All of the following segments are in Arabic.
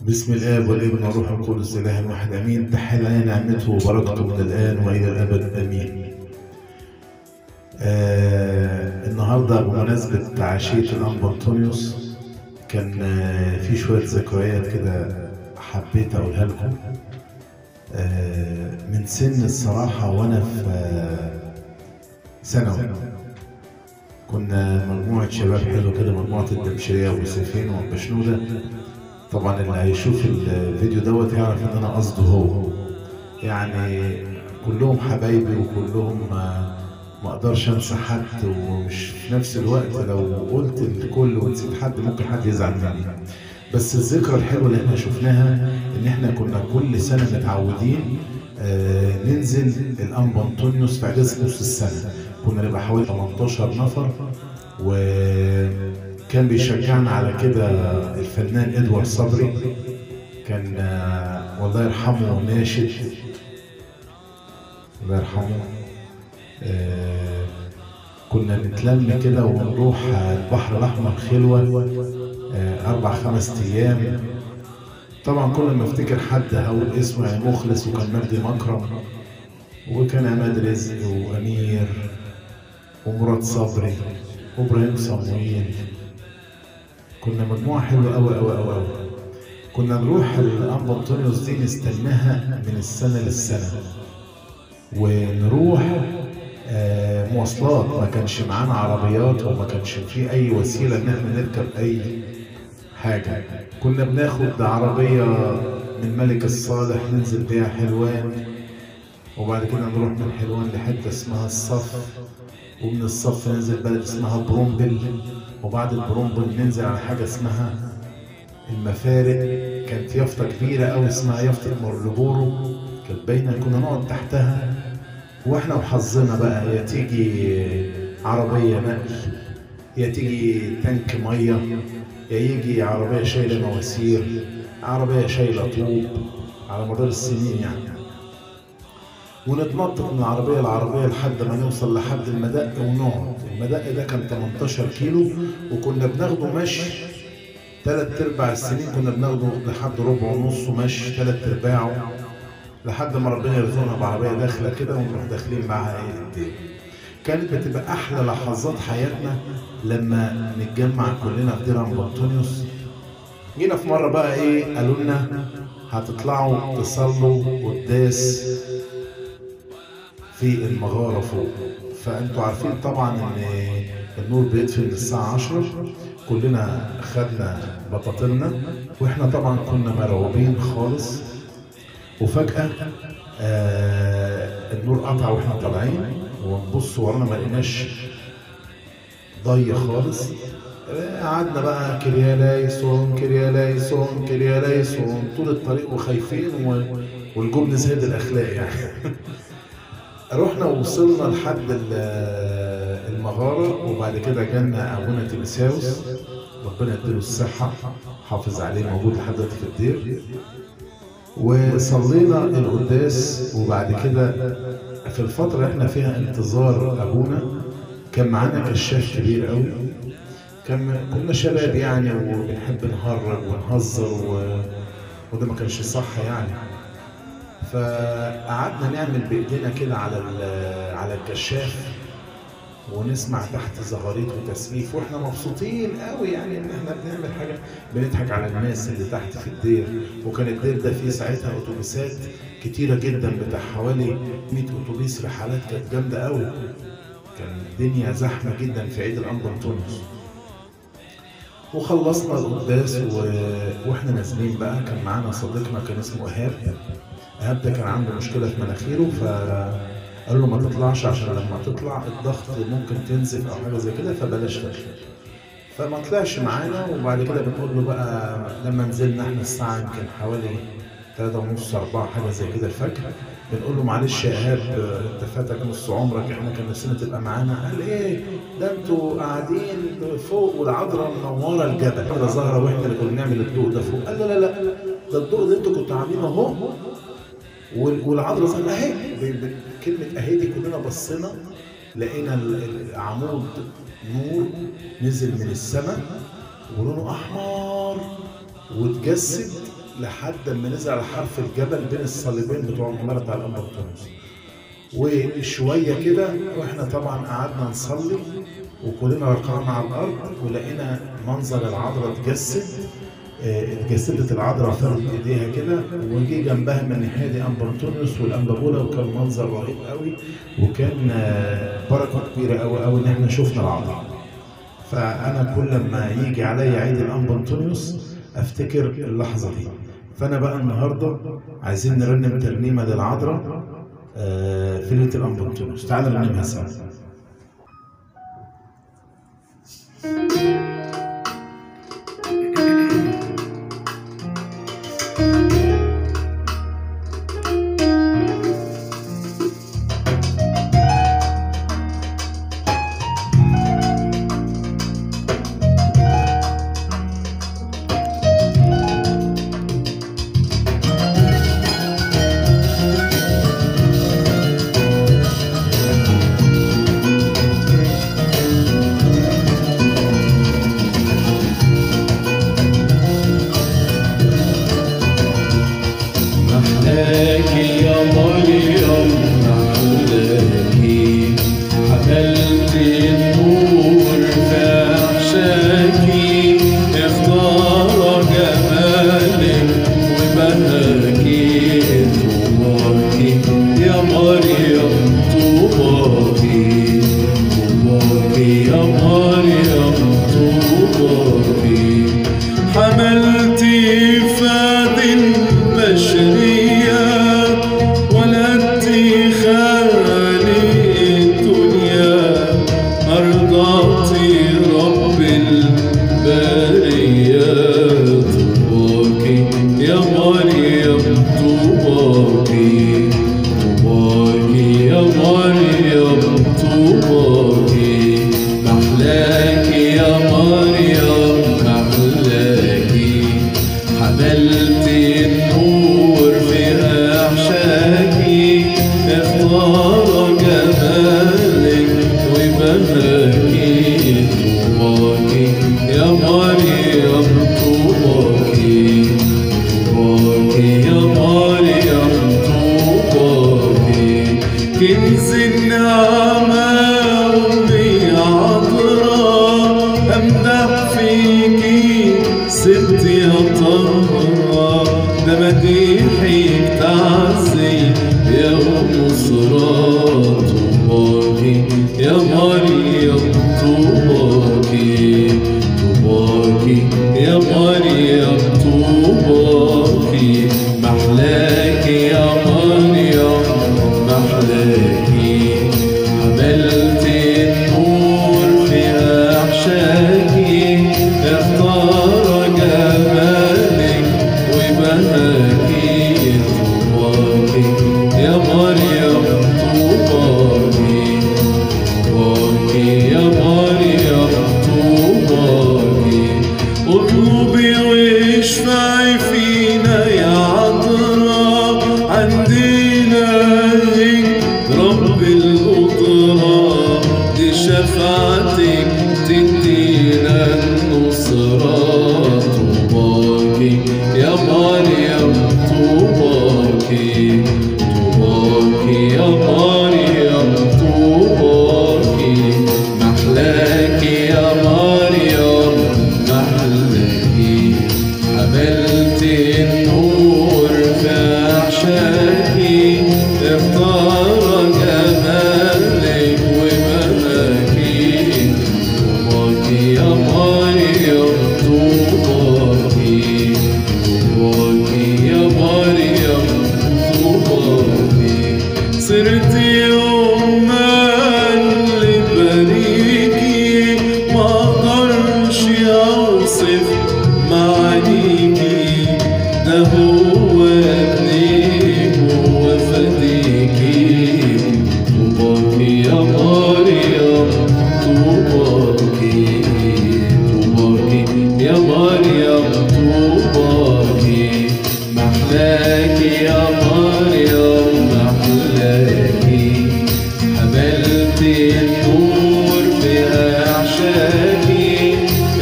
بسم الآب والابن والروح القدس إله واحد آمين. تحل علينا نعمته وبركته من الآن وإلى الأبد آمين. النهارده بمناسبة عشية الأنبا أنطونيوس كان في شوية ذكريات كده حبيت أقولها لكم. من سن الصراحة وأنا في ثانوي كنا مجموعة شباب حلو كده، مجموعة الدمشقية وسيفين وبشنودة. طبعا اللي هيشوف الفيديو دوت يعرف ان انا قصده هو، يعني كلهم حبايبي وكلهم ما اقدرش انسى حد، ومش في نفس الوقت لو قلت الكل ونسيت حد ممكن حد يزعل مني. بس الذكرى الحلوه اللي احنا شفناها ان احنا كنا كل سنه متعودين ننزل الانبا أنطونيوس في اجازه نص السنه. كنا نبقى حوالي 18 نفر، وكان بيشجعنا على كده الفنان ادوارد صبري، كان والله يرحمه ناشد، الله يرحمه. كنا نتلم كده ونروح البحر الاحمر خلوه 4-5 ايام. طبعا كل ما افتكر حد هقول اسمه، يعني مخلص، وكان مجدي مكرم، وكان عماد رزق وامير ومراد صبري وابراهيم صمويل. كنا مجموعه حلوه قوي قوي قوي قوي. كنا نروح الانبا أنطونيوس دي نستناها من السنه للسنه، ونروح مواصلات، ما كانش معانا عربيات وما كانش في اي وسيله ان احنا نركب اي حاجه. كنا بناخد عربيه من ملك الصالح ننزل بيها حلوان، وبعد كده نروح من حلوان لحته اسمها الصف، ومن الصف ننزل بلد اسمها برومبل، وبعد البرومبل ننزل على حاجه اسمها المفارق. كانت يافطه كبيره قوي اسمها يافطه مورلوبورو، كانت باينه، كنا نقعد تحتها واحنا وحظنا بقى، يا تيجي عربيه نقل، يا تيجي تانك ميه، يا يجي عربيه شايله مواسير، عربيه شايله طوب، على مدار السنين يعني. ونتنطط من عربيه لعربيه لحد ما نوصل لحد المدق ونقعد. المدق ده كان 18 كيلو، وكنا بناخده مشي 3/4 السنين، كنا بناخده لحد ربع ونص مشي 3/4، لحد ما ربنا يرزقنا بعربيه داخله كده ونروح داخلين معاها الدين. كانت بتبقى احلى لحظات حياتنا لما نتجمع كلنا في دير أنبا أنطونيوس. جينا في مره بقى قالوا لنا هتطلعوا تصلوا قداس في المغاره فوق. فانتوا عارفين طبعا ان النور بيطفي من الساعه 10. كلنا خدنا بطاطلنا، واحنا طبعا كنا مرعوبين خالص. وفجأة النور قطع واحنا طالعين، ونبص ورانا ما لقيناش ضي خالص. قعدنا بقى كريا لايسون كريا لايسون كريا لايسون طول الطريق وخايفين، والجبن زاد الاخلاق يعني. رحنا ووصلنا لحد المغارة، وبعد كده جالنا ابونا تيمساوس، ربنا يديله الصحة، حافظ عليه، موجود لحد دلوقتي في الدير. وصلينا القداس، وبعد كده في الفترة اللي احنا فيها انتظار ابونا كان معانا كشاف كبير قوي. كنا شباب يعني، وبنحب نهرج ونهزر وده ما كانش صح يعني. فقعدنا نعمل بايدينا كده على الكشاف، ونسمع تحت زغاريت وتسقيف، واحنا مبسوطين قوي يعني ان احنا بنعمل حاجه، بنضحك على الناس اللي تحت في الدير. وكان الدير ده فيه ساعتها اتوبيسات كتيره جدا، بتاع حوالي 100 اتوبيس، رحلات كانت جامده قوي. كان الدنيا زحمه جدا في عيد الأنبا أنطونيوس. وخلصنا القداس واحنا نازلين بقى، كان معانا صديقنا كان اسمه ايهاب ده كان عنده مشكله في مناخيره، قال له ما تطلعش عشان لما تطلع الضغط ممكن تنزل او حاجه زي كده، فبلاش تطلع. فما طلعش معانا. وبعد كده بنقول له بقى لما نزلنا احنا الساعه يمكن حوالي 3:30 4 حاجه زي كده الفجر، بنقول له معلش يا ايهاب انت فاتك نص عمرك، احنا كان نفسنا تبقى معانا. قال ده انتوا قاعدين فوق والعذراء منوره الجبل، العذراء ظاهره واحنا اللي كنا بنعمل الضوء ده فوق. قال لا لا لا، ده الضوء ده انتوا كنتوا عاملينه اهو، والعذراء ظاهره اهي. كلمه اهي دي كلنا بصينا لقينا العمود نور نزل من السماء ولونه احمر واتجسد لحد ما نزل على حرف الجبل بين الصليبين بتوع المنارة بتاع الأنبا أنطونيوس. وشوية كده واحنا طبعا قعدنا نصلي وكلنا ركعنا على الأرض، ولقينا منظر العذراء اتجسدت العذراء فردت ايديها كده، وجي جنبها من الناحيه دي أنبا أنطونيوس والأنبا بولا، وكان منظر رهيب قوي، وكان بركه كبيره قوي قوي ان احنا شفنا العذراء. فانا كل ما يجي عليا عيد الأنبا أنطونيوس افتكر اللحظه دي. فانا بقى النهارده عايزين نرنم ترنيمه للعذراء في ليله الأنبا أنطونيوس. تعالى نرنمها سوا.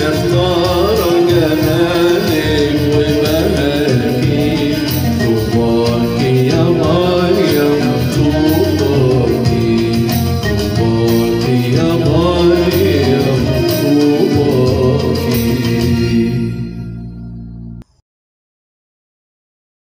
اختار جمالك وبهاك يا